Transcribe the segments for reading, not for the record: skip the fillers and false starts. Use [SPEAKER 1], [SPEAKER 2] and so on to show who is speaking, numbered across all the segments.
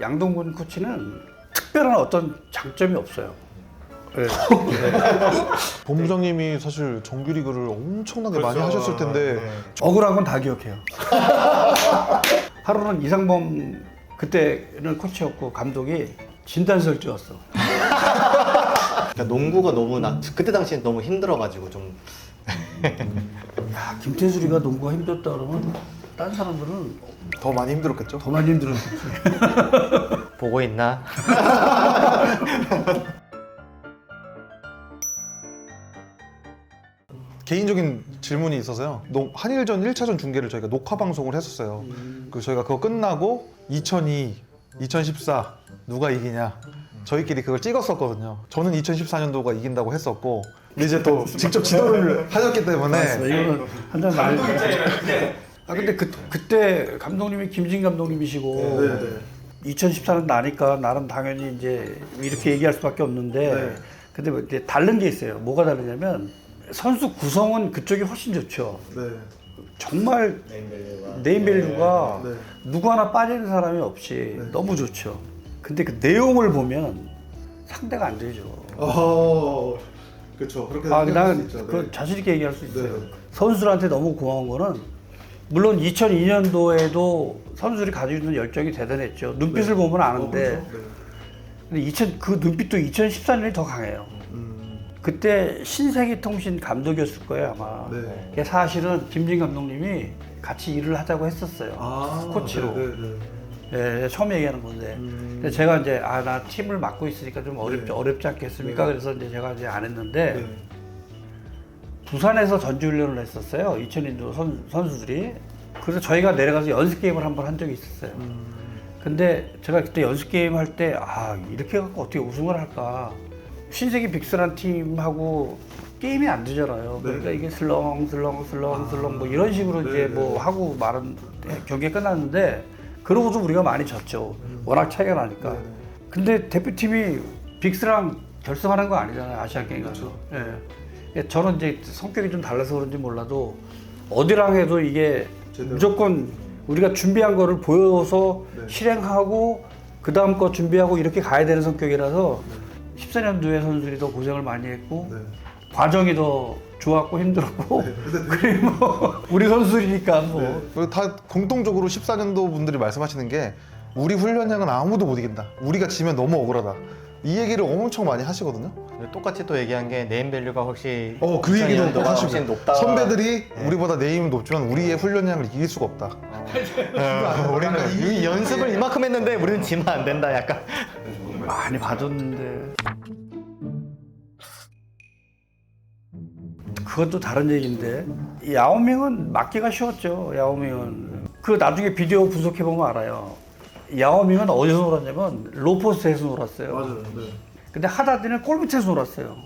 [SPEAKER 1] 양동근 코치는 특별한 어떤 장점이 없어요. 네.
[SPEAKER 2] 본부장님이 사실 정규리그를 엄청나게 많이 하셨을 텐데
[SPEAKER 1] 억울한 건 다 기억해요. 하루는 이상범 그때는 코치였고 감독이 진단서를 찍었어.
[SPEAKER 3] 그러니까 농구가 너무 그때 당시엔 너무 힘들어가지고 좀
[SPEAKER 1] 야, 김태술이가 농구가 힘들었다 그러면 다른 사람들은
[SPEAKER 2] 더 많이 힘들었겠죠?
[SPEAKER 1] 더 많이 힘들었지.
[SPEAKER 3] 보고 있나?
[SPEAKER 2] 개인적인 질문이 있어서요. 한일전 1차전 중계를 저희가 녹화 방송을 했었어요. 그 저희가 그거 끝나고 2002, 2014 누가 이기냐 저희끼리 그걸 찍었었거든요. 저는 2014년도가 이긴다고 했었고 근데 이제 또 직접 지도를 하셨기 때문에
[SPEAKER 1] 이거는 한잔 말해. 아 근데 그때 감독님이 김진 감독님이시고 2014년 나니까 나는 당연히 이제 이렇게 얘기할 수밖에 없는데 근데 뭐 이제 다른 게 있어요. 뭐가 다르냐면 선수 구성은 그쪽이 훨씬 좋죠. 정말 네임밸류가 누구 하나 빠지는 사람이 없이 너무 좋죠. 근데 그 내용을 보면 상대가 안 되죠.
[SPEAKER 2] 그렇죠. 그렇게
[SPEAKER 1] 나는 그 자신 있게 얘기할 수 있어요. 선수들한테 너무 고마운 거는 물론 2002년도에도 선수들이 가지고 있는 열정이 대단했죠. 눈빛을 보면 아는데 근데 그 눈빛도 2014년이 더 강해요. 그때 신세계통신 감독이었을 거예요 아마. 그게 사실은 김진 감독님이 같이 일을 하자고 했었어요. 코치로. 예, 처음 얘기하는 건데. 근데 제가 이제 나 팀을 맡고 있으니까 좀 어렵지 않겠습니까? 그래서 이제 제가 이제 안 했는데 부산에서 전지훈련을 했었어요. 2000년도 선수들이. 그래서 저희가 내려가서 연습 게임을 한번 한 적이 있었어요. 근데 제가 그때 연습 게임 할 때 이렇게 해갖고 어떻게 우승을 할까? 신세계 빅스란 팀하고 게임이 안 되잖아요. 그러니까 이게 슬렁 뭐 이런 식으로 이제 뭐 하고 말은 경기가 끝났는데 그러고도 우리가 많이 졌죠. 워낙 차이가 나니까. 근데 대표팀이 빅스랑 결승하는 거 아니잖아요. 아시안 게임 가서. 예. 저는 이제 성격이 좀 달라서 그런지 몰라도 어디랑 해도 이게 무조건 우리가 준비한 거를 보여서 실행하고 그 다음 거 준비하고 이렇게 가야 되는 성격이라서 14년도에 선수들이 더 고생을 많이 했고 과정이 더 좋았고 힘들었고 그리고 뭐 우리 선수들이니까 뭐
[SPEAKER 2] 그리고 다 공통적으로 14년도 분들이 말씀하시는 게 우리 훈련량은 아무도 못 이긴다. 우리가 지면 너무 억울하다. 이 얘기를 엄청 많이 하시거든요.
[SPEAKER 3] 똑같이 또 얘기한 게 네임밸류가 혹시
[SPEAKER 2] 그 얘기도
[SPEAKER 3] 2002년도가 훨씬
[SPEAKER 2] 하시고
[SPEAKER 3] 높다.
[SPEAKER 2] 선배들이 우리보다 네임은 높지만 우리의 훈련량을 이길 수가 없다.
[SPEAKER 3] 우리는 이 연습을 이만큼 했는데 우리는 지면 안 된다 약간.
[SPEAKER 1] 많이 봐줬는데 그건 또 다른 얘기인데 야오밍은 맞기가 쉬웠죠. 야오밍은 그 나중에 비디오 분석해 보면 알아요. 야오밍은 어디서 놀았냐면 로포스트에서 놀았어요. 맞아요. 근데 하다디는 골밑에서 놀았어요.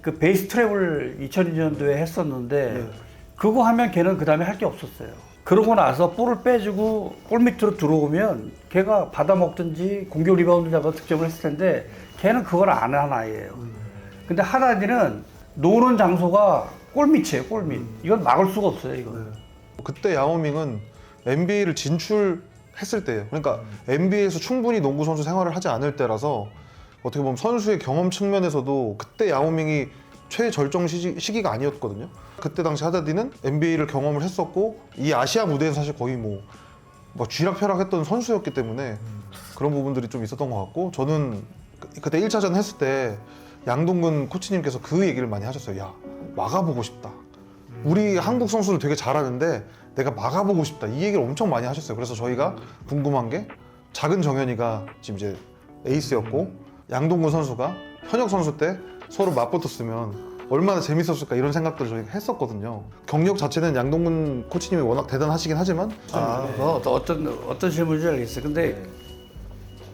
[SPEAKER 1] 그 베이스 트랩을 2002년도에 했었는데 그거 하면 걔는 그 다음에 할 게 없었어요. 그러고 나서 볼을 빼주고 골밑으로 들어오면 걔가 받아먹든지 공격 리바운드 잡아서 득점을 했을 텐데 걔는 그걸 안 한 아이예요. 근데 하다디는 노는 장소가 골밑이에요. 골밑. 이건 막을 수가 없어요. 이건.
[SPEAKER 2] 그때 야오밍은 NBA를 진출했을 때예요. 그러니까 NBA에서 충분히 농구 선수 생활을 하지 않을 때라서 어떻게 보면 선수의 경험 측면에서도 그때 야오밍이 최절정 시기가 아니었거든요. 그때 당시 하다디는 NBA를 경험을 했었고 이 아시아 무대에서 사실 거의 뭐 쥐락펴락했던 선수였기 때문에 그런 부분들이 좀 있었던 것 같고 저는 그때 1차전 했을 때 양동근 코치님께서 그 얘기를 많이 하셨어요. 야, 막아보고 싶다. 우리 한국 선수들 되게 잘하는데 내가 막아보고 싶다. 이 얘기를 엄청 많이 하셨어요. 그래서 저희가 궁금한 게 작은 정현이가 지금 이제 에이스였고 양동근 선수가 현역 선수 때 서로 맞붙었으면 얼마나 재밌었을까 이런 생각들을 저희가 했었거든요. 경력 자체는 양동근 코치님이 워낙 대단하시긴 하지만
[SPEAKER 1] 어떤 질문인지 알겠어요. 근데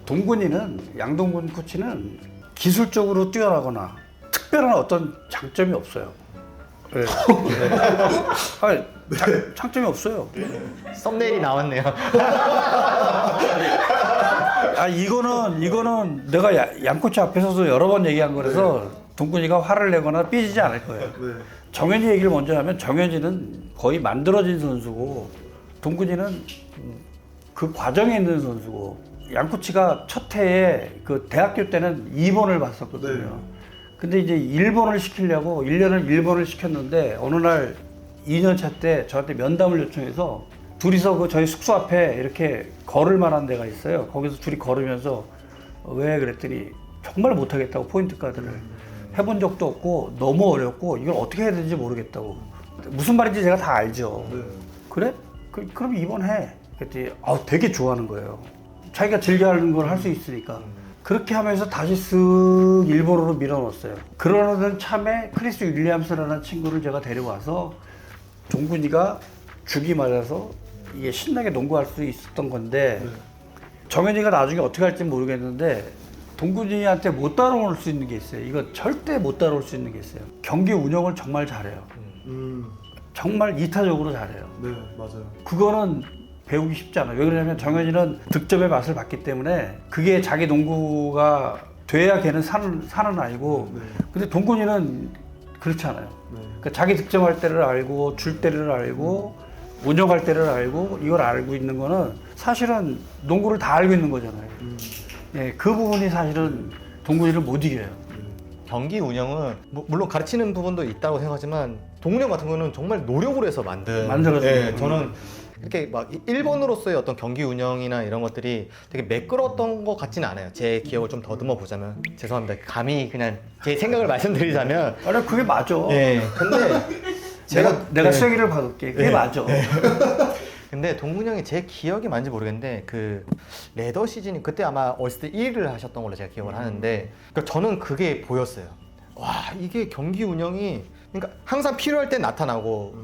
[SPEAKER 1] 동근이는 양동근 코치는 기술적으로 뛰어나거나 특별한 어떤 장점이 없어요. 네. 장점이 없어요.
[SPEAKER 3] 썸네일이 나왔네요.
[SPEAKER 1] 이거는 내가 양 코치 앞에서도 여러 번 얘기한 거라서 동근이가 화를 내거나 삐지지 않을 거예요. 정현이 얘기를 먼저 하면 정현이는 거의 만들어진 선수고 동근이는 그 과정에 있는 선수고 양코치가 첫 해에 그 대학교 때는 2번을 봤었거든요. 근데 이제 1번을 시키려고 1년을 1번을 시켰는데 어느 날 2년차 때 저한테 면담을 요청해서 둘이서 그 저희 숙소 앞에 이렇게 걸을 만한 데가 있어요. 거기서 둘이 걸으면서 왜 그랬더니 정말 못하겠다고 포인트 가드를 해본 적도 없고 너무 어렵고 이걸 어떻게 해야 되는지 모르겠다고. 무슨 말인지 제가 다 알죠. 그래? 그럼 2번 해. 그랬더니 되게 좋아하는 거예요. 자기가 즐겨하는 걸 할 수 있으니까. 그렇게 하면서 다시 쓱 일본으로 밀어넣었어요. 그러던 참에 크리스 윌리엄스라는 친구를 제가 데려와서 동근이가 죽이 맞아서 이게 신나게 농구할 수 있었던 건데 정현이가 나중에 어떻게 할지 모르겠는데 동근이한테 못 따라올 수 있는 게 있어요. 이거 절대 못 따라올 수 있는 게 있어요. 경기 운영을 정말 잘해요. 정말 이타적으로 잘해요.
[SPEAKER 2] 네, 맞아요.
[SPEAKER 1] 그거는 배우기 쉽지 않아요. 왜 그러냐면 정현이는 득점의 맛을 봤기 때문에 그게 자기 농구가 돼야 걔는 사는 아이고 근데 동근이는 그렇지 않아요. 그러니까 자기 득점할 때를 알고 줄 때를 알고 운영할 때를 알고 이걸 알고 있는 거는 사실은 농구를 다 알고 있는 거잖아요. 예, 그 부분이 사실은 동근이를 못 이겨요.
[SPEAKER 3] 경기 운영은 물론 가르치는 부분도 있다고 생각하지만 동훈 형 같은 거는 정말 노력을 해서 만들어진
[SPEAKER 1] 거예요.
[SPEAKER 3] 저는 이렇게 막 일본으로서의 어떤 경기 운영이나 이런 것들이 되게 매끄러웠던 것 같지는 않아요. 제 기억을 좀 더듬어 보자면 죄송합니다. 감히 그냥 제 생각을 말씀드리자면
[SPEAKER 1] 아니 그게 맞아.
[SPEAKER 3] 예. 근데
[SPEAKER 1] 내가 수영이를 봐줄게. 그게 맞아.
[SPEAKER 3] 근데 동훈 형이 제 기억이 맞는지 모르겠는데 그 레더 시즌이 그때 아마 어렸을 때 1위를 하셨던 걸로 제가 기억을 하는데 그러니까 저는 그게 보였어요. 와 이게 경기 운영이 그러니까 항상 필요할 때 나타나고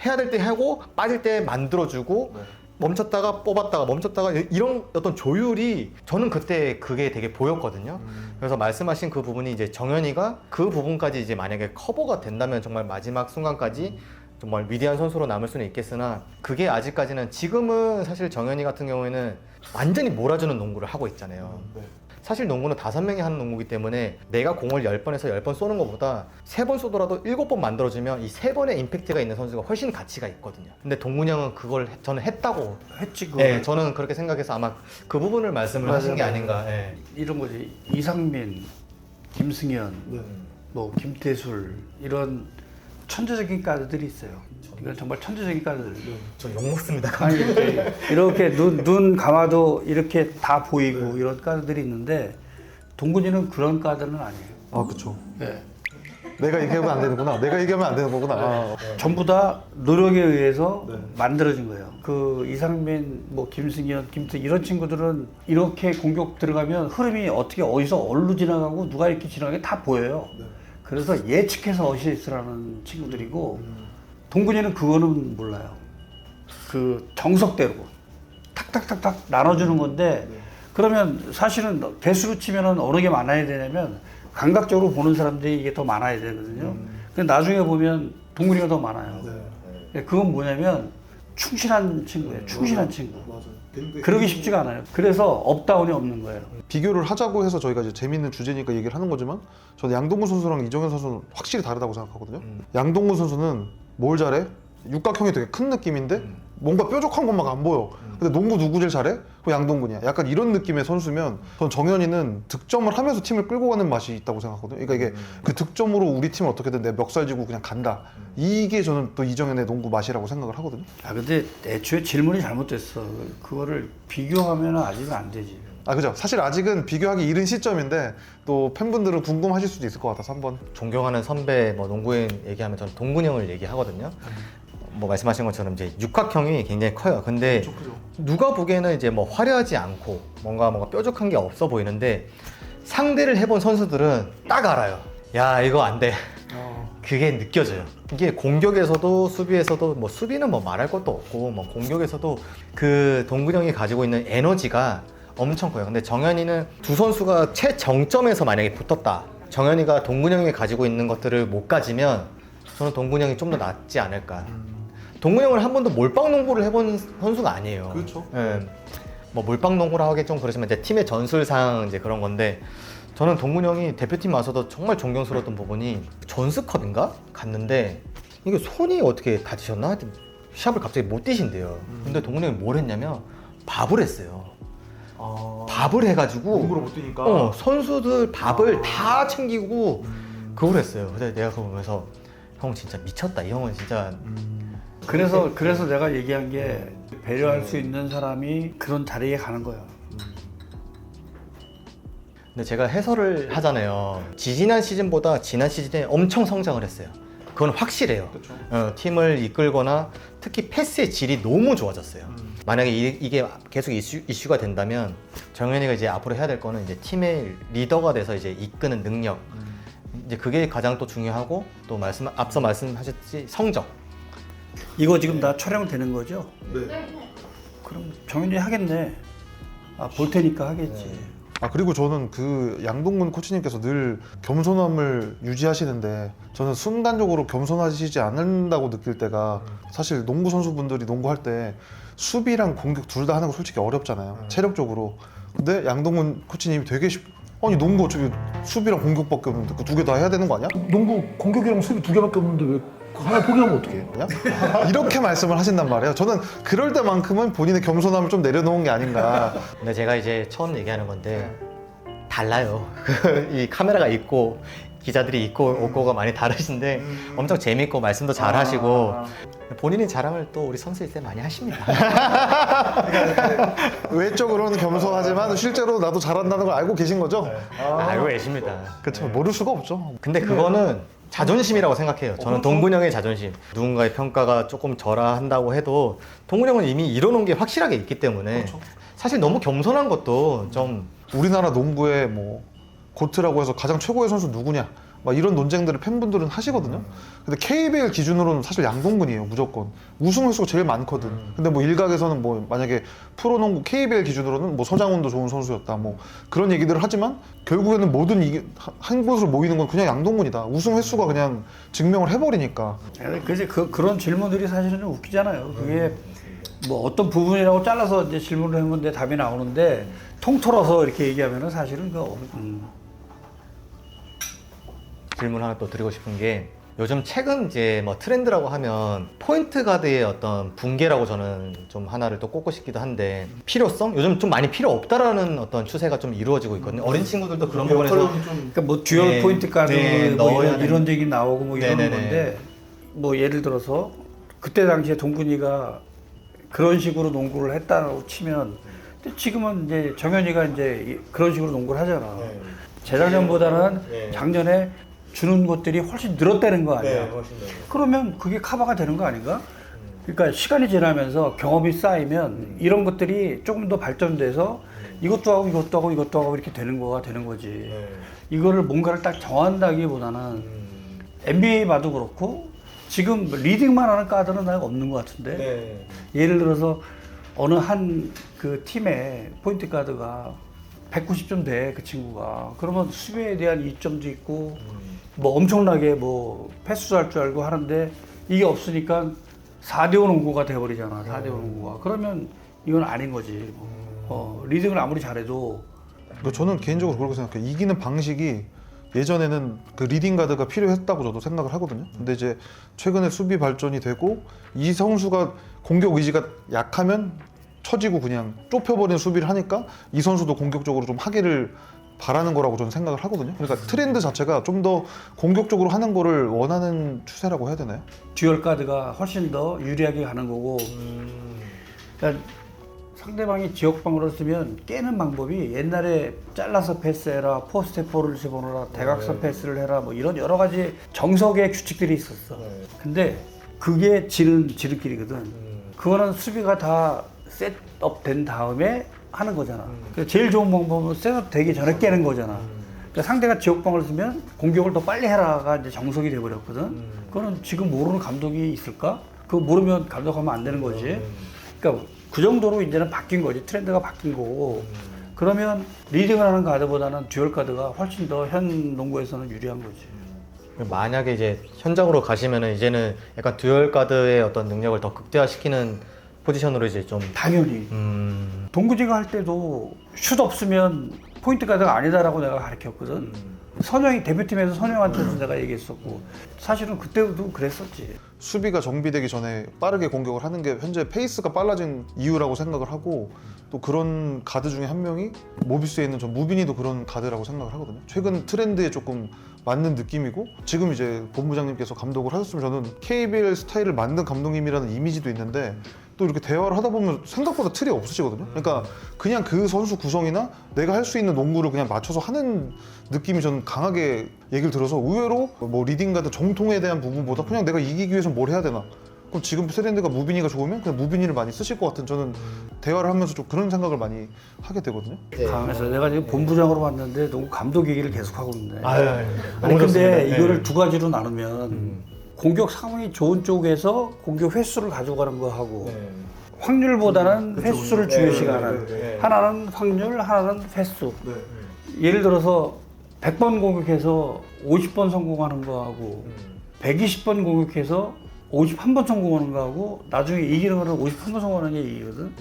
[SPEAKER 3] 해야 될 때 하고 빠질 때 만들어주고 멈췄다가 뽑았다가 멈췄다가 이런 어떤 조율이 저는 그때 그게 되게 보였거든요. 그래서 말씀하신 그 부분이 이제 정현이가 그 부분까지 이제 만약에 커버가 된다면 정말 마지막 순간까지 정말 위대한 선수로 남을 수는 있겠으나 그게 아직까지는 지금은 사실 정현이 같은 경우에는 완전히 몰아주는 농구를 하고 있잖아요. 사실 농구는 5명이 하는 농구이기 때문에 내가 공을 10번에서 10번 쏘는 것보다 3번 쏘더라도 7번 만들어주면 이 3번의 임팩트가 있는 선수가 훨씬 가치가 있거든요. 근데 동훈 형은 그걸 저는 했다고
[SPEAKER 1] 했지 그거.
[SPEAKER 3] 네, 저는 그렇게 생각해서 아마 그 부분을 말씀을 하신 게 아닌가. 예.
[SPEAKER 1] 이런 거지. 이상민, 김승현, 뭐 김태술 이런 천재적인 카드들이 있어요. 이건 정말 천재적인 카드들.
[SPEAKER 3] 저 욕먹습니다.
[SPEAKER 1] 아니 이렇게 눈 감아도 이렇게 다 보이고 이런 카드들이 있는데 동근이는 그런 카드는 아니에요.
[SPEAKER 2] 아, 그쵸.
[SPEAKER 1] 네.
[SPEAKER 2] 내가 얘기하면 안 되는구나. 내가 얘기하면 안 되는 거구나. 아,
[SPEAKER 1] 전부 다 노력에 의해서
[SPEAKER 2] 네.
[SPEAKER 1] 만들어진 거예요. 그 이상민, 뭐 김승현, 김태 이런 친구들은 이렇게 공격 들어가면 흐름이 어떻게 어디서 어디로 지나가고 누가 이렇게 지나가게 다 보여요. 그래서 예측해서 어시스트라는 친구들이고 동근이는 그거는 몰라요. 그 정석대로 탁탁탁탁 나눠주는 건데 그러면 사실은 개수로 치면은 어느 게 많아야 되냐면 감각적으로 보는 사람들이 이게 더 많아야 되거든요. 근데 나중에 보면 동근이가 더 많아요. 그건 뭐냐면 충실한 친구예요. 충실한 친구. 그러기 쉽지가 않아요. 그래서 업다운이 없는 거예요.
[SPEAKER 2] 비교를 하자고 해서 저희가 이제 재밌는 주제니까 얘기를 하는 거지만 저는 양동근 선수랑 이정현 선수는 확실히 다르다고 생각하거든요. 양동근 선수는 뭘 잘해? 육각형이 되게 큰 느낌인데 뭔가 뾰족한 것만 안 보여. 근데 농구 누구 제일 잘해? 그 양동근이야. 약간 이런 느낌의 선수면 전 정현이는 득점을 하면서 팀을 끌고 가는 맛이 있다고 생각하거든요. 그러니까 이게 그 득점으로 우리 팀을 어떻게든 내 멱살 쥐고 그냥 간다. 이게 저는 또 이정현의 농구 맛이라고 생각을 하거든요.
[SPEAKER 1] 아 근데 애초에 질문이 잘못됐어. 그거를 비교하면 아직은 안 되지.
[SPEAKER 2] 아 그죠. 사실 아직은 비교하기 이른 시점인데 또 팬분들은 궁금하실 수도 있을 것 같아서 한번.
[SPEAKER 3] 존경하는 선배 뭐 농구인 얘기하면 저는 동근 형을 얘기하거든요. 뭐 말씀하신 것처럼 이제 육각형이 굉장히 커요. 근데 누가 보기에는 이제 뭐 화려하지 않고 뭔가 뾰족한 게 없어 보이는데 상대를 해본 선수들은 딱 알아요. 야 이거 안 돼. 그게 느껴져요. 이게 공격에서도 수비에서도 뭐 수비는 뭐 말할 것도 없고 뭐 공격에서도 그 동근 형이 가지고 있는 에너지가 엄청 커요. 근데 정현이는 두 선수가 최정점에서 만약에 붙었다. 정현이가 동근 형이 가지고 있는 것들을 못 가지면 저는 동근 형이 좀 더 낫지 않을까. 동근 형을 한 번도 몰빵 농구를 해본 선수가 아니에요.
[SPEAKER 2] 그렇죠.
[SPEAKER 3] 예. 뭐 몰빵 농구라 하기 좀 그렇지만 이제 팀의 전술상 이제 그런 건데 저는 동근 형이 대표팀 와서도 정말 존경스러웠던 부분이 존스컵인가 갔는데 이게 손이 어떻게 다치셨나? 샵을 갑자기 못 뛰신대요. 근데 동근 형이 뭘 했냐면 밥을 했어요. 밥을 해가지고
[SPEAKER 2] 농구를 못 뛰니까.
[SPEAKER 3] 선수들 밥을 다 챙기고 그걸 했어요. 근데 내가 그거 보면서 형 진짜 미쳤다. 이 형은 진짜
[SPEAKER 1] 그래서 내가 얘기한 게 배려할 수 있는 사람이 그런 자리에 가는 거야.
[SPEAKER 3] 근데 제가 해설을 하잖아요. 지난 시즌보다 지난 시즌에 엄청 성장을 했어요. 그건 확실해요. 팀을 이끌거나 특히 패스의 질이 너무 좋아졌어요. 만약에 이게 계속 이슈가 된다면 정현이가 이제 앞으로 해야 될 거는 이제 팀의 리더가 돼서 이제 이끄는 능력. 이제 그게 가장 또 중요하고 또 앞서 말씀하셨지 성적.
[SPEAKER 1] 이거 지금 다 촬영되는 거죠?
[SPEAKER 2] 네.
[SPEAKER 1] 그럼 정현이 하겠네. 볼 테니까 하겠지.
[SPEAKER 2] 그리고 저는 그 양동근 코치님께서 늘 겸손함을 유지하시는데 저는 순간적으로 겸손하시지 않는다고 느낄 때가 사실 농구 선수분들이 농구할 때 수비랑 공격 둘 다 하는 거 솔직히 어렵잖아요. 체력적으로. 근데 양동근 코치님이 되게 아니 농구 어차피 수비랑 공격밖에 없는데 그 두 개 다 해야 되는 거 아니야?
[SPEAKER 4] 농구 공격이랑 수비 2개밖에 없는데 왜 하나 포기하면 어떡해?
[SPEAKER 2] 이렇게 말씀을 하신단 말이에요. 저는 그럴 때만큼은 본인의 겸손함을 좀 내려놓은 게 아닌가.
[SPEAKER 3] 근데 제가 이제 처음 얘기하는 건데 달라요. 이 카메라가 있고 기자들이 있고 없고가 많이 다르신데 엄청 재밌고 말씀도 잘 하시고 본인의 자랑을 또 우리 선수일 때 많이 하십니다.
[SPEAKER 2] 외적으로는 겸손하지만 실제로 나도 잘한다는 걸 알고 계신 거죠?
[SPEAKER 3] 알고 계십니다.
[SPEAKER 2] 그렇죠. 모를 수가 없죠.
[SPEAKER 3] 근데 그거는 자존심이라고 생각해요. 저는 동근 형의 자존심. 누군가의 평가가 조금 절하한다고 해도 동근 형은 이미 이뤄놓은 게 확실하게 있기 때문에 사실 너무 겸손한 것도 좀
[SPEAKER 2] 우리나라 농구의 뭐 고트라고 해서 가장 최고의 선수 누구냐 막 이런 논쟁들을 팬분들은 하시거든요. 근데 KBL 기준으로는 사실 양동근이에요. 무조건 우승 횟수가 제일 많거든. 근데 뭐 일각에서는 뭐 만약에 프로농구 KBL 기준으로는 뭐 서장훈도 좋은 선수였다 뭐 그런 얘기들을 하지만 결국에는 모든 이게 한 곳으로 모이는 건 그냥 양동근이다. 우승 횟수가 그냥 증명을 해버리니까.
[SPEAKER 1] 그래서 그런 질문들이 사실은 좀 웃기잖아요. 그게 뭐 어떤 부분이라고 잘라서 이제 질문을 하면 내 답이 나오는데 통틀어서 이렇게 얘기하면은 사실은
[SPEAKER 3] 질문 하나 또 드리고 싶은 게 요즘 최근 이제 뭐 트렌드라고 하면 포인트 가드의 어떤 붕괴라고 저는 좀 하나를 또 꼽고 싶기도 한데 필요성? 요즘 좀 많이 필요 없다라는 어떤 추세가 좀 이루어지고 있거든요. 어린 친구들도 그런 부분에서
[SPEAKER 1] 그러니까 뭐 듀얼
[SPEAKER 3] 네,
[SPEAKER 1] 포인트 가드
[SPEAKER 3] 네,
[SPEAKER 1] 뭐
[SPEAKER 3] 넣어야
[SPEAKER 1] 이런 얘기 나오고 뭐 이런
[SPEAKER 3] 네네네.
[SPEAKER 1] 건데 뭐 예를 들어서 그때 당시에 동근이가 그런 식으로 농구를 했다고 치면 근데 지금은 이제 정현이가 이제 그런 식으로 농구를 하잖아. 재작년보다는 작년에 주는 것들이 훨씬 늘었다는 거 아니야. 그러면 그게 커버가 되는 거 아닌가? 그러니까 시간이 지나면서 경험이 쌓이면 이런 것들이 조금 더 발전돼서 이것도 하고 이것도 하고 이것도 하고 이렇게 되는 거가 되는 거지. 이거를 뭔가를 딱 정한다기보다는 NBA 봐도 그렇고 지금 리딩만 하는 카드는 나 없는 것 같은데 예를 들어서 어느 한 그 팀의 포인트 가드가 190점 돼 그 친구가 그러면 수비에 대한 이점도 있고 뭐 엄청나게 뭐 패스도 할 줄 알고 하는데 이게 없으니까 4대5 농구가 돼버리잖아. 4대5 농구가. 그러면 이건 아닌 거지. 리딩을 아무리 잘해도
[SPEAKER 2] 저는 개인적으로 그렇게 생각해요. 이기는 방식이 예전에는 그 리딩 가드가 필요했다고 저도 생각을 하거든요. 근데 이제 최근에 수비 발전이 되고 이 선수가 공격 의지가 약하면 처지고 그냥 좁혀버리는 수비를 하니까 이 선수도 공격적으로 좀 하기를 바라는 거라고 저는 생각을 하거든요. 그러니까 트렌드 자체가 좀 더 공격적으로 하는 거를 원하는 추세라고 해야 되나요?
[SPEAKER 1] 듀얼 가드가 훨씬 더 유리하게 가는 거고 그러니까 상대방이 지역방으로 쓰면 깨는 방법이 옛날에 잘라서 패스해라, 포스트포를 집어넣어라, 대각선 패스를 해라 뭐 이런 여러 가지 정석의 규칙들이 있었어. 근데 그게 지름길이거든. 그거는 수비가 다 셋업 된 다음에 하는 거잖아. 그러니까 제일 좋은 방법은 셋업 되기 전에 깨는 거잖아. 그러니까 상대가 지역방을 쓰면 공격을 더 빨리 해라가 이제 정석이 돼버렸거든. 그거는 지금 모르는 감독이 있을까? 그거 모르면 감독하면 안 되는 거지. 그러니까 그 정도로 이제는 바뀐 거지. 트렌드가 바뀐 거고. 그러면 리딩을 하는 가드보다는 듀얼 가드가 훨씬 더 현 농구에서는 유리한 거지.
[SPEAKER 3] 만약에 이제 현장으로 가시면은 이제는 약간 듀얼 가드의 어떤 능력을 더 극대화시키는 포지션으로 이제 좀
[SPEAKER 1] 당연히. 동구지가 할 때도 슛 없으면 포인트 가드가 아니다라고 내가 가르쳤거든. 선영이 대표팀에서 선영한테도 내가 얘기했었고 사실은 그때도 그랬었지.
[SPEAKER 2] 수비가 정비되기 전에 빠르게 공격을 하는 게 현재 페이스가 빨라진 이유라고 생각을 하고 또 그런 가드 중에 한 명이 모비스에 있는 저 무빈이도 그런 가드라고 생각을 하거든요. 최근 트렌드에 조금 맞는 느낌이고 지금 이제 본부장님께서 감독을 하셨으면 저는 KBL 스타일을 만든 감독님이라는 이미지도 있는데 또 이렇게 대화를 하다 보면 생각보다 틀이 없으시거든요. 그러니까 그냥 그 선수 구성이나 내가 할 수 있는 농구를 그냥 맞춰서 하는 느낌이 저는 강하게 얘기를 들어서 의외로 뭐 리딩 가드 정통에 대한 부분보다 그냥 내가 이기기 위해서 뭘 해야 되나? 그럼 지금 트렌드가 무빈이가 좋으면 그냥 무빈이를 많이 쓰실 것 같은 저는 대화를 하면서 좀 그런 생각을 많이 하게 되거든요.
[SPEAKER 1] 강에서 내가 지금 본부장으로 왔는데 너무 감독 얘기를 계속 하고 있는데.
[SPEAKER 3] 아유,
[SPEAKER 1] 아니
[SPEAKER 3] 너무
[SPEAKER 1] 근데
[SPEAKER 3] 좋습니다.
[SPEAKER 1] 이거를
[SPEAKER 3] 네.
[SPEAKER 1] 두 가지로 나누면 공격 상황이 좋은 쪽에서 공격 횟수를 가져가는 거 하고 확률보다는 횟수를 중요시하는 하나는 확률, 하나는 횟수. 예를 들어서 100번 공격해서 50번 성공하는 거하고 120번 공격해서 51번 성공하는 거하고 나중에 이기는 거는 51번 성공하는 게 이기거든.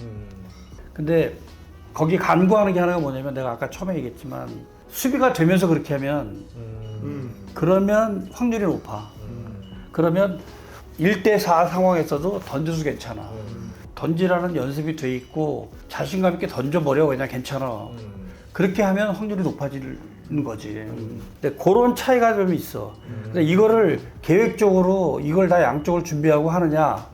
[SPEAKER 1] 근데 거기 간구하는 게 하나가 뭐냐면 내가 아까 처음에 얘기했지만 수비가 되면서 그렇게 하면 그러면 확률이 높아. 그러면 1대4 상황에서도 던져도 괜찮아. 던지라는 연습이 돼 있고 자신감 있게 던져버려 그냥 괜찮아. 그렇게 하면 확률이 높아지는 거지. 근데 그런 차이가 좀 있어. 근데 이거를 계획적으로 이걸 다 양쪽을 준비하고 하느냐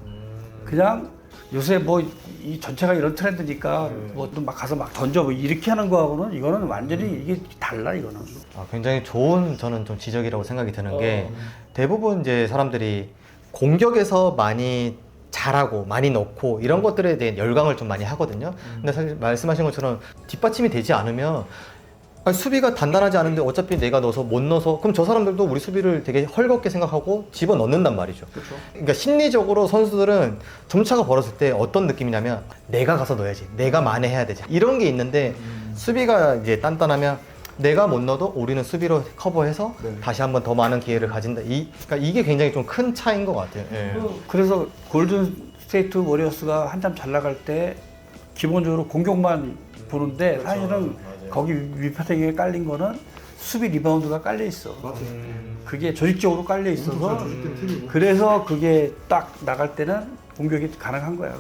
[SPEAKER 1] 그냥 요새 뭐 이 전체가 이런 트렌드니까 뭐 또 막 가서 막 던져 뭐 이렇게 하는 거하고는 이거는 완전히 이게 달라 이거는.
[SPEAKER 3] 굉장히 좋은 저는 좀 지적이라고 생각이 드는 게 대부분 이제 사람들이 공격에서 많이 잘하고 많이 넣고 이런 것들에 대한 열광을 좀 많이 하거든요. 근데 사실 말씀하신 것처럼 뒷받침이 되지 않으면 수비가 단단하지 않은데 어차피 내가 넣어서 못 넣어서 그럼 저 사람들도 우리 수비를 되게 헐겁게 생각하고 집어 넣는단 말이죠. 그러니까 심리적으로 선수들은 점차가 벌어질 때 어떤 느낌이냐면 내가 가서 넣어야지, 내가 만회해야 되지 이런 게 있는데 수비가 이제 단단하면 내가 못 넣어도 우리는 수비로 커버해서 다시 한번 더 많은 기회를 가진다. 그러니까 이게 굉장히 좀 큰 차이인 것 같아요. 예.
[SPEAKER 1] 그래서 골든 스테이트 워리어스가 한참 잘 나갈 때 기본적으로 공격만 보는데 사실은 거기 밑바닥에 깔린 거는 수비 리바운드가 깔려 있어. 그게 조직적으로 깔려 있어서 그래서 그게 딱 나갈 때는 공격이 가능한 거야.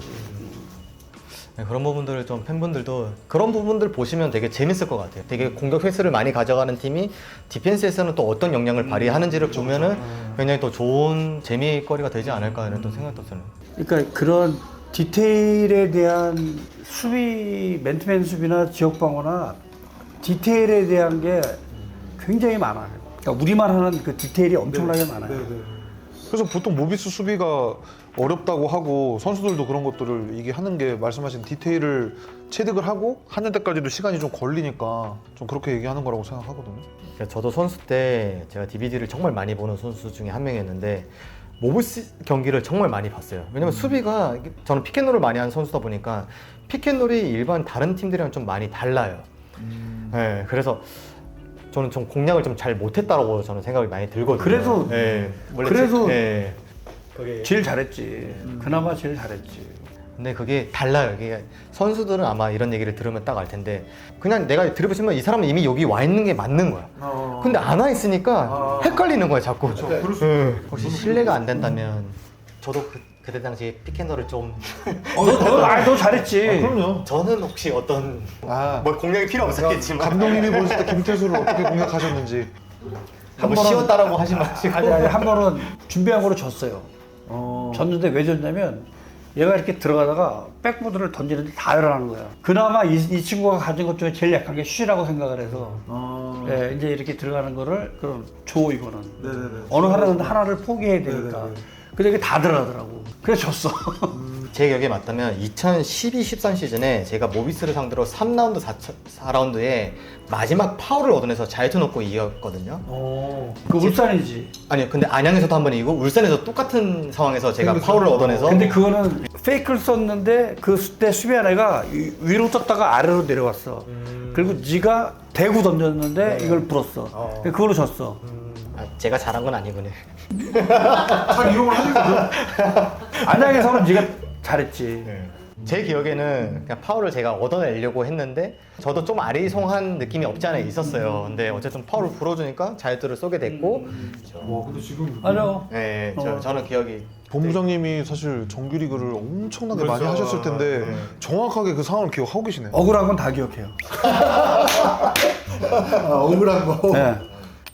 [SPEAKER 3] 네, 그런 부분들을 좀 팬분들도 그런 부분들 보시면 되게 재밌을 것 같아요. 되게 공격 횟수를 많이 가져가는 팀이 디펜스에서는 또 어떤 역량을 발휘하는지를 보면은 굉장히 또 좋은 재미거리가 되지 않을까 이런 또 생각도 드는.
[SPEAKER 1] 그러니까 그런 디테일에 대한 수비, 맨투맨 수비나 지역 방어나 디테일에 대한 게 굉장히 많아요. 그러니까 우리만 하는 그 디테일이 엄청나게 많아요.
[SPEAKER 2] 그래서 보통 모비스 수비가 어렵다고 하고 선수들도 그런 것들을 이게 하는 게 말씀하신 디테일을 체득을 하고 하는 데까지도 시간이 좀 걸리니까 좀 그렇게 얘기하는 거라고 생각하거든요.
[SPEAKER 3] 저도 선수 때 제가 DVD를 정말 많이 보는 선수 중에 한 명이었는데 모비스 경기를 정말 많이 봤어요. 왜냐면 수비가 저는 피켓롤을 많이 하는 선수다 보니까 피켓롤이 일반 다른 팀들이랑 좀 많이 달라요. 네, 그래서 저는 좀 공략을 좀 잘 못했다고 저는 생각이 많이 들거든요.
[SPEAKER 1] 그래도
[SPEAKER 3] 네, 원래
[SPEAKER 1] 그래도
[SPEAKER 3] 네.
[SPEAKER 1] 제일 잘했지. 그나마 제일 잘했지.
[SPEAKER 3] 근데 그게 달라요. 이게 선수들은 아마 이런 얘기를 들으면 딱 알 텐데 그냥 내가 들어보시면 이 사람은 이미 여기 와 있는 게 맞는 거야. 근데 안 와 있으니까 헷갈리는 거야 자꾸. 혹시 실례가 안 된다면 저도 그때 당시 피켄더를 좀
[SPEAKER 1] 너 잘했지.
[SPEAKER 2] 그럼요.
[SPEAKER 3] 저는 혹시 어떤
[SPEAKER 2] 아,
[SPEAKER 3] 뭐 공략이 필요 없었겠지만
[SPEAKER 2] 감독님이 보실 때 김태수를 어떻게 공략하셨는지.
[SPEAKER 3] 뭐 쉬웠다라고 하지 마시고
[SPEAKER 1] 아니 한 번은 준비한 거로 졌어요. 졌는데 왜 졌냐면 얘가 이렇게 들어가다가 백보드를 던지는데 다 열어가는 거야. 그나마 이 친구가 가진 것 중에 제일 약한 게 슛이라고 생각을 해서 예, 이제 이렇게 들어가는 거를 그럼 줘 이거는 어느 하나를 포기해야 되니까. 근데 이게 다 들어가더라고. 그래서 졌어.
[SPEAKER 3] 제 기억에 맞다면 2012-13 시즌에 제가 모비스를 상대로 3라운드 4라운드에 마지막 파울을 얻어내서 자유투 넣고 이겼거든요.
[SPEAKER 1] 그 울산이지.
[SPEAKER 3] 아니요, 근데 안양에서도 한 번 이기고 울산에서 똑같은 상황에서 제가 파울을 얻어내서
[SPEAKER 1] 근데 그거는 페이크를 썼는데 그때 수비한 애가 위로 떴다가 아래로 내려왔어. 그리고 네가 대구 던졌는데 이걸 불었어. 그걸로 졌어.
[SPEAKER 3] 제가 잘한 건 아니군요.
[SPEAKER 2] 잘 이용을 하시거든요.
[SPEAKER 1] 안양에서는 네가 잘했지.
[SPEAKER 3] 제 기억에는 그냥 파울을 제가 얻어내려고 했는데 저도 좀 아리송한 느낌이 없지 않아 있었어요. 근데 어쨌든 파울을 불어주니까 자유투를 쏘게 됐고
[SPEAKER 4] 와 근데 지금
[SPEAKER 1] 맞아.
[SPEAKER 3] 네, 저는 기억이
[SPEAKER 2] 본부장님이 사실 정규리그를 엄청나게 많이
[SPEAKER 4] 그렇죠.
[SPEAKER 2] 하셨을 텐데 정확하게 그 상황을 기억하고 계시네요.
[SPEAKER 1] 억울한 건 다 기억해요.
[SPEAKER 4] 억울한 거.
[SPEAKER 1] 네.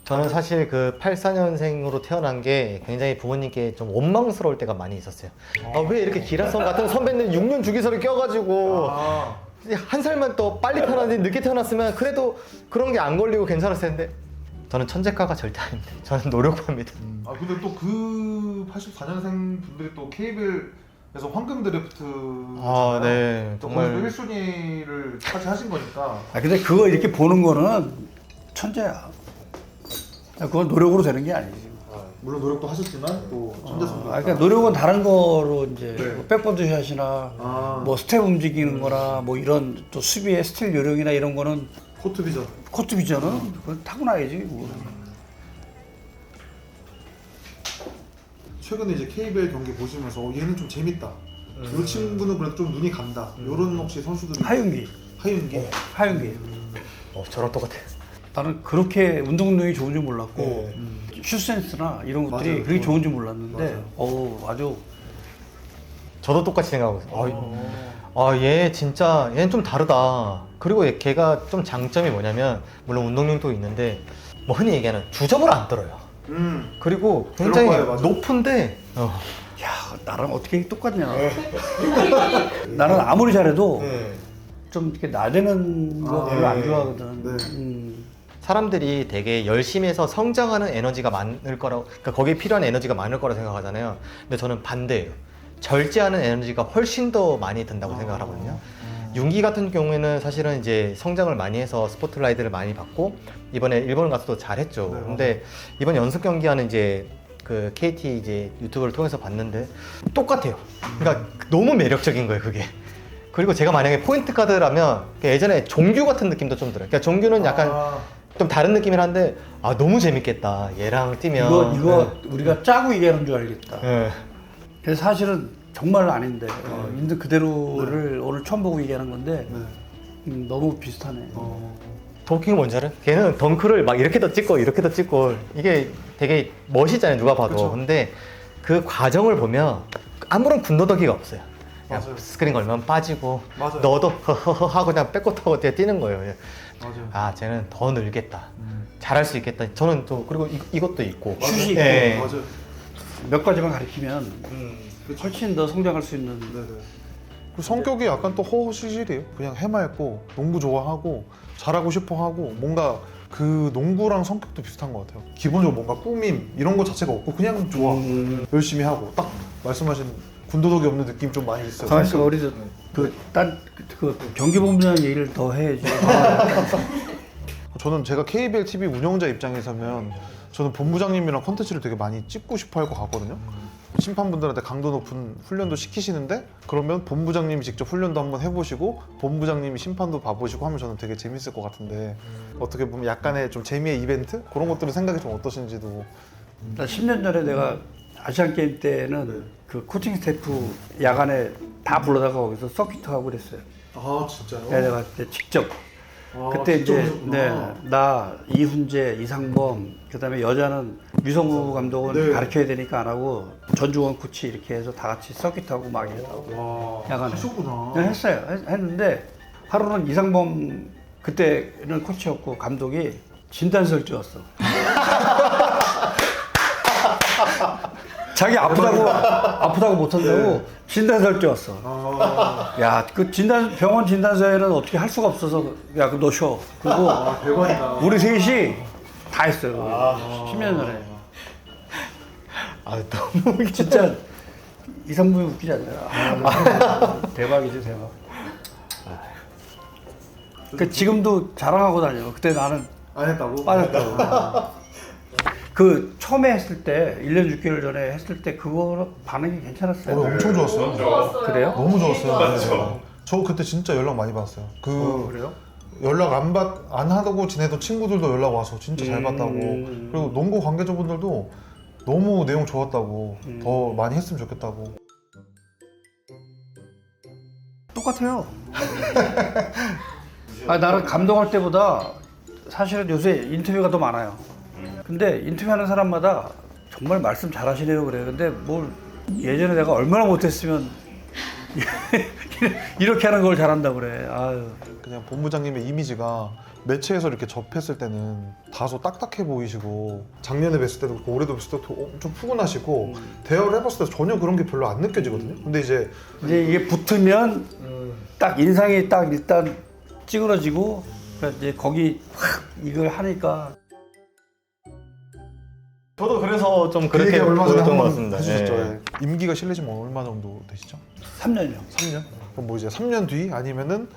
[SPEAKER 3] 저는 사실 그 84년생으로 태어난 게 굉장히 부모님께 좀 원망스러울 때가 많이 있었어요. 왜 이렇게 기라성 같은 선배님 6년 주기설을 껴가지고 한 살만 더 빨리 태어났는데 늦게 태어났으면 그래도 그런 게 안 걸리고 괜찮았을 텐데 저는 천재가가 절대 아닙니다. 저는 노력합니다.
[SPEAKER 2] 아 근데 또 그 84년생 분들이 또 KBL에서 황금 드래프트
[SPEAKER 3] 네, 정말
[SPEAKER 2] 1순위를 차지하신 거니까
[SPEAKER 1] 아 근데 그거 이렇게 보는 거는 천재야. 그건 노력으로 되는 게 아니지.
[SPEAKER 2] 물론 노력도 하셨지만 또 천재성도
[SPEAKER 1] 그러니까 노력은 다른 거로 이제
[SPEAKER 2] 네.
[SPEAKER 1] 뭐 백보드 샷이나 뭐 스텝 움직이는 거나 뭐 이런 또 수비의 스틸 요령이나 이런 거는
[SPEAKER 2] 코트 비전.
[SPEAKER 1] 코트 비전은 그건 타고나야지. 뭐.
[SPEAKER 2] 최근에 이제 KBL 경기 보시면서 얘는 좀 재밌다. 이 친구는 그래도 좀 눈이 간다. 이런 혹시 선수들이
[SPEAKER 1] 하윤기,
[SPEAKER 2] 하윤기.
[SPEAKER 1] 하윤기.
[SPEAKER 3] 저랑 똑같아요.
[SPEAKER 1] 나는 그렇게 운동 능력이 좋은 줄 몰랐고
[SPEAKER 2] 네.
[SPEAKER 1] 슛 센스나 이런 것들이
[SPEAKER 2] 맞아요.
[SPEAKER 1] 그렇게 좋은 줄 몰랐는데
[SPEAKER 2] 맞아요.
[SPEAKER 1] 아주
[SPEAKER 3] 저도 똑같이 생각하고 있어요. 얘 진짜 얘는 좀 다르다. 그리고 걔가 좀 장점이 뭐냐면 물론 운동량도 있는데 뭐 흔히 얘기하는 주접을 안 떨어요. 그리고 굉장히
[SPEAKER 2] 그런 거예요, 맞아.
[SPEAKER 3] 높은데
[SPEAKER 1] 야 나랑 어떻게 똑같냐. 나는 아무리 잘해도 좀 이렇게 나대는 거 별로 안 좋아하거든.
[SPEAKER 2] 네.
[SPEAKER 3] 사람들이 되게 열심히 해서 성장하는 에너지가 많을 거라고, 그러니까 거기에 필요한 에너지가 많을 거라고 생각하잖아요. 근데 저는 반대예요. 절제하는 에너지가 훨씬 더 많이 든다고 생각을 하거든요. 윤기 같은 경우에는 사실은 이제 성장을 많이 해서 스포트라이트를 많이 받고 이번에 일본 가서도 잘했죠.
[SPEAKER 2] 네,
[SPEAKER 3] 근데 이번 연습 경기하는 이제 그 KT 이제 유튜브를 통해서 봤는데 똑같아요. 그러니까 너무 매력적인 거예요, 그게. 그리고 제가 만약에 포인트 가드라면 예전에 종규 같은 느낌도 좀 들어요. 그러니까 종규는 약간 좀 다른 느낌이긴 한데 너무 재밌겠다. 얘랑 뛰면.
[SPEAKER 1] 이거 우리가 짜고 얘기하는 줄 알겠다.
[SPEAKER 3] 네.
[SPEAKER 1] 그래서 사실은 정말 아닌데 있는 그대로를 오늘 처음 보고 얘기하는 건데 너무 비슷하네.
[SPEAKER 3] 더 웃긴 건 뭔지 알아요? 걔는 덩크를 막 이렇게도 찍고 이렇게도 찍고 이게 되게 멋있잖아요, 누가 봐도.
[SPEAKER 2] 그쵸.
[SPEAKER 3] 근데 그 과정을 보면 아무런 군더더기가 없어요. 그냥
[SPEAKER 2] 맞아요.
[SPEAKER 3] 스크린 걸면 빠지고
[SPEAKER 2] 맞아요.
[SPEAKER 3] 너도 허허허 하고 그냥 백코트하고 뒤에 뛰는 거예요.
[SPEAKER 2] 맞아요.
[SPEAKER 3] 아, 쟤는 더 늘겠다. 잘할 수 있겠다. 저는 또 그리고 이것도 있고.
[SPEAKER 1] 슛이 있고.
[SPEAKER 3] 네.
[SPEAKER 2] 맞아요.
[SPEAKER 1] 몇 가지만 가르치면 훨씬 더 성장할 수 있는.
[SPEAKER 2] 네네. 그 성격이 약간 또 허허실실이에요. 그냥 해맑고 농구 좋아하고 잘하고 싶어하고 뭔가 그 농구랑 성격도 비슷한 것 같아요. 기본적으로 뭔가 꾸밈 이런 거 자체가 없고 그냥 좋아. 열심히 하고 딱 말씀하신 군더더기 없는 느낌 좀 많이 있어요.
[SPEAKER 1] 가만있어 봐, 우리도 그 경기본부장 얘기를 더 해야지.
[SPEAKER 2] 저는 제가 KBL TV 운영자 입장에서면 저는 본부장님이랑 컨텐츠를 되게 많이 찍고 싶어 할 것 같거든요. 심판분들한테 강도 높은 훈련도 시키시는데 그러면 본부장님이 직접 훈련도 한번 해보시고 본부장님이 심판도 봐보시고 하면 저는 되게 재밌을 것 같은데 어떻게 보면 약간의 좀 재미의 이벤트? 그런 것들은 생각이 좀 어떠신지도.
[SPEAKER 1] 나 10년 전에 내가 아시안 게임 때는 그 코칭 스태프 야간에 다 불러다가 거기서 서킷 하고 그랬어요.
[SPEAKER 2] 아 진짜요?
[SPEAKER 1] 내가 그때 직접. 그때
[SPEAKER 2] 직접
[SPEAKER 1] 이제
[SPEAKER 2] 하셨구나.
[SPEAKER 1] 나 이훈재, 이상범, 그다음에 여자는 유성우 감독은
[SPEAKER 2] 네.
[SPEAKER 1] 가르쳐야 되니까 안 하고 전주원 코치 이렇게 해서 다 같이 서킷하고 막 이러고
[SPEAKER 2] 와,
[SPEAKER 1] 야간에.
[SPEAKER 2] 하셨구나.
[SPEAKER 1] 네, 했어요. 했는데 하루는 이상범 그때는 코치였고 감독이 진단서를 찍었어. 자기 아프다고 못한다고 진단서를 찍었어. 야, 그 병원 진단서에는 어떻게 할 수가 없어서 야, 너 쉬어. 그리고
[SPEAKER 2] 대박이다.
[SPEAKER 1] 우리 셋이 다 했어요. 10년 전에.
[SPEAKER 3] 너무 웃겨.
[SPEAKER 1] 진짜 이상범이 웃기지 않나요? 대박이지 대박. 그 지금도 자랑하고 다녀. 그때 나는
[SPEAKER 2] 안 했다고?
[SPEAKER 1] 빠졌다고. 그 처음에 했을 때 1년 6개월 전에 했을 때 그거 반응이 괜찮았어요.
[SPEAKER 2] 엄청 좋았어요.
[SPEAKER 1] 그래요?
[SPEAKER 2] 너무 좋았어요. 네. 저 그때 진짜 연락 많이 받았어요.
[SPEAKER 1] 그래요?
[SPEAKER 2] 연락 안 하고 지내던 친구들도 연락 와서 진짜 잘 봤다고. 그리고 농구 관계자분들도 너무 내용 좋았다고. 더 많이 했으면 좋겠다고.
[SPEAKER 1] 똑같아요. 아, 나는 감독할 때보다 사실은 요새 인터뷰가 더 많아요. 근데 인터뷰하는 사람마다 정말 말씀 잘하시네요 그래. 근데 뭘 예전에 내가 얼마나 못했으면 이렇게 하는 걸 잘한다 그래. 아유.
[SPEAKER 2] 그냥 본부장님의 이미지가 매체에서 이렇게 접했을 때는 다소 딱딱해 보이시고 작년에 뵀을 때도 그렇고 올해도 뵀을 때도 엄청 푸근하시고 대화를 해봤을 때 전혀 그런 게 별로 안 느껴지거든요. 근데 이제
[SPEAKER 1] 이게 붙으면 딱 인상이 딱 일단 찌그러지고 그러니까 이제 거기 확 이걸 하니까
[SPEAKER 3] 저도 그래서 좀
[SPEAKER 2] 그 얘기
[SPEAKER 3] 그렇게
[SPEAKER 2] 얼마 전에
[SPEAKER 3] 보였던 것
[SPEAKER 2] 한번
[SPEAKER 3] 같습니다.
[SPEAKER 2] 해주셨죠.
[SPEAKER 3] 예.
[SPEAKER 2] 예. 임기가 실례지만 얼마 정도 되시죠?
[SPEAKER 1] 3년이요.
[SPEAKER 2] 3년? 그럼 뭐 이제 3년 뒤 아니면은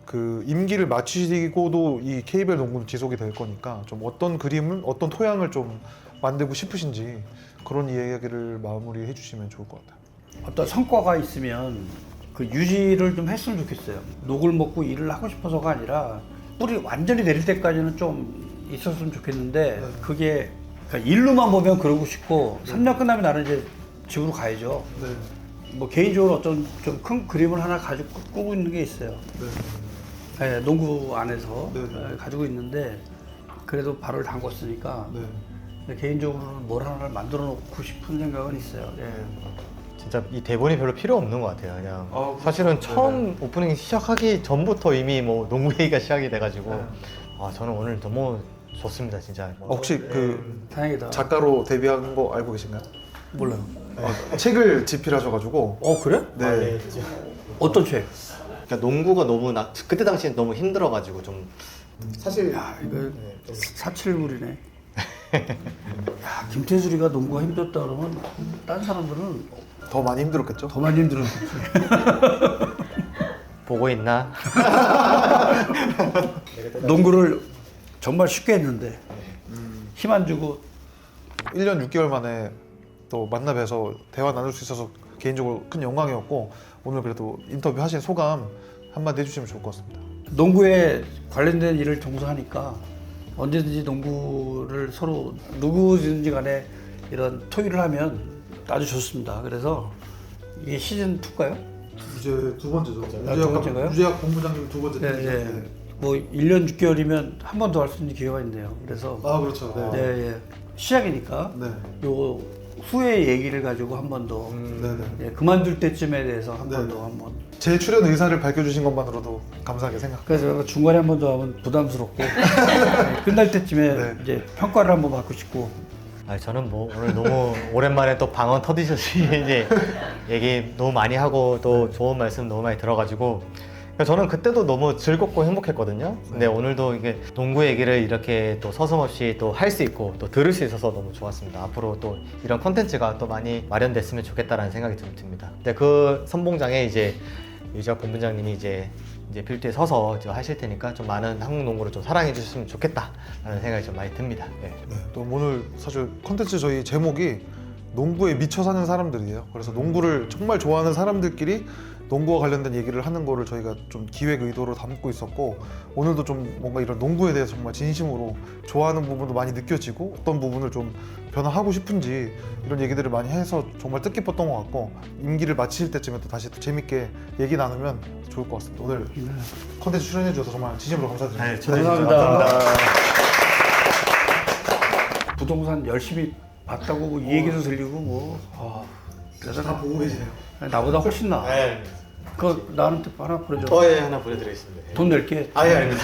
[SPEAKER 2] 그 임기를 마치고도 이 KBL 농구는 지속이 될 거니까 좀 어떤 그림을 어떤 토양을 좀 만들고 싶으신지 그런 이야기를 마무리해 주시면 좋을 것 같아요.
[SPEAKER 1] 어떤 성과가 있으면 그 유지를 좀 했으면 좋겠어요. 녹을 먹고 일을 하고 싶어서가 아니라 뿌리 완전히 내릴 때까지는 좀 있었으면 좋겠는데 그게 그러니까 일로만 보면 그러고 싶고 3년 끝나면 나는 이제 집으로 가야죠.
[SPEAKER 2] 네.
[SPEAKER 1] 뭐 개인적으로 어떤 좀 큰 그림을 하나 가지고 꾸고 있는 게 있어요. 네, 농구 안에서
[SPEAKER 2] 네.
[SPEAKER 1] 가지고 있는데 그래도 발을 담궜으니까
[SPEAKER 2] 네.
[SPEAKER 1] 개인적으로는 뭘 하나를 만들어 놓고 싶은 생각은 있어요. 예.
[SPEAKER 3] 진짜 이 대본이 별로 필요 없는 것 같아요. 그냥
[SPEAKER 2] 아, 그렇죠.
[SPEAKER 3] 사실은 처음 오프닝 시작하기 전부터 이미 뭐 농구 얘기가 시작이 돼가지고 아 저는 오늘 너무 좋습니다, 진짜.
[SPEAKER 2] 혹시 그
[SPEAKER 1] 다행이다.
[SPEAKER 2] 작가로 데뷔한 거 알고 계신가요?
[SPEAKER 1] 몰라요.
[SPEAKER 2] 책을 집필하셔가지고
[SPEAKER 1] 그래?
[SPEAKER 2] 네.
[SPEAKER 1] 어떤 책?
[SPEAKER 3] 그러니까 농구가 너무 그때 당시엔 너무 힘들어가지고 좀
[SPEAKER 2] 사실
[SPEAKER 1] 야, 이거 사칠물이네. 야, 김태술이가 농구가 힘들었다 그러면 다른 사람들은
[SPEAKER 2] 더 많이 힘들었겠죠?
[SPEAKER 1] 더 많이 힘들었지.
[SPEAKER 3] 보고 있나?
[SPEAKER 1] 농구를 정말 쉽게 했는데 힘 안 주고
[SPEAKER 2] 1년 6개월 만에 또 만나 뵈서 대화 나눌 수 있어서 개인적으로 큰 영광이었고 오늘 그래도 인터뷰 하신 소감 한마디 해주시면 좋을 것 같습니다.
[SPEAKER 1] 농구에 관련된 일을 종사하니까 언제든지 농구를 서로 누구든지 간에 이런 토의를 하면 아주 좋습니다. 그래서 이게 시즌 2인가요?
[SPEAKER 2] 이제 두 번째죠.
[SPEAKER 1] 아, 두 번째인가요?
[SPEAKER 2] 유재학 본부장님 두 번째.
[SPEAKER 1] 네, 네. 뭐 1년 6개월이면 한 번 더 할 수 있는 기회가 있네요. 그래서
[SPEAKER 2] 아 그렇죠. 네.
[SPEAKER 1] 네, 예. 시작이니까
[SPEAKER 2] 네.
[SPEAKER 1] 요 후의 얘기를 가지고 한 번 더
[SPEAKER 2] 네네.
[SPEAKER 1] 예, 그만둘 때쯤에 대해서 한 번
[SPEAKER 2] 네.
[SPEAKER 1] 더 한번
[SPEAKER 2] 제 출연 의사를 밝혀주신 것만으로도 감사하게 생각.
[SPEAKER 1] 그래서 중간에 한 번 더 하면 부담스럽고 예, 끝날 때쯤에
[SPEAKER 2] 네.
[SPEAKER 1] 이제 평가를 한번 받고 싶고
[SPEAKER 3] 아니 저는 뭐 오늘 너무 오랜만에 또 방언 터디셔서 이제 얘기 너무 많이 하고 또 좋은 말씀 너무 많이 들어가지고 저는 그때도 너무 즐겁고 행복했거든요. 근데 오늘도 이게 농구 얘기를 이렇게 또 서슴없이 또 할 수 있고 또 들을 수 있어서 너무 좋았습니다. 앞으로 또 이런 콘텐츠가 또 많이 마련됐으면 좋겠다라는 생각이 듭니다. 근데 그 선봉장에 이제 유재학 본부장님이 이제 필드에 서서 하실 테니까 좀 많은 한국 농구를 좀 사랑해 주셨으면 좋겠다라는 생각이 좀 많이 듭니다. 네.
[SPEAKER 2] 네. 또 오늘 사실 콘텐츠 저희 제목이 농구에 미쳐 사는 사람들이에요. 그래서 농구를 정말 좋아하는 사람들끼리 농구와 관련된 얘기를 하는 거를 저희가 좀 기획 의도로 담고 있었고 오늘도 좀 뭔가 이런 농구에 대해서 정말 진심으로 좋아하는 부분도 많이 느껴지고 어떤 부분을 좀 변화하고 싶은지 이런 얘기들을 많이 해서 정말 뜻깊었던 것 같고 임기를 마칠 때쯤에 또 다시 또 재밌게 얘기 나누면 좋을 것 같습니다. 오늘 컨텐츠 출연해 주셔서 정말 진심으로 감사드립니다.
[SPEAKER 1] 감사합니다. 부동산 열심히 봤다고 뭐이 얘기도 들리고 뭐
[SPEAKER 2] 다 보고 계시네요.
[SPEAKER 1] 나보다 훨씬 나.
[SPEAKER 3] 네.
[SPEAKER 1] 그거 나한테 하나 보내줘.
[SPEAKER 3] 예, 하나 보내드리겠습니다.
[SPEAKER 1] 돈 낼게.
[SPEAKER 3] 아예 아닙니다.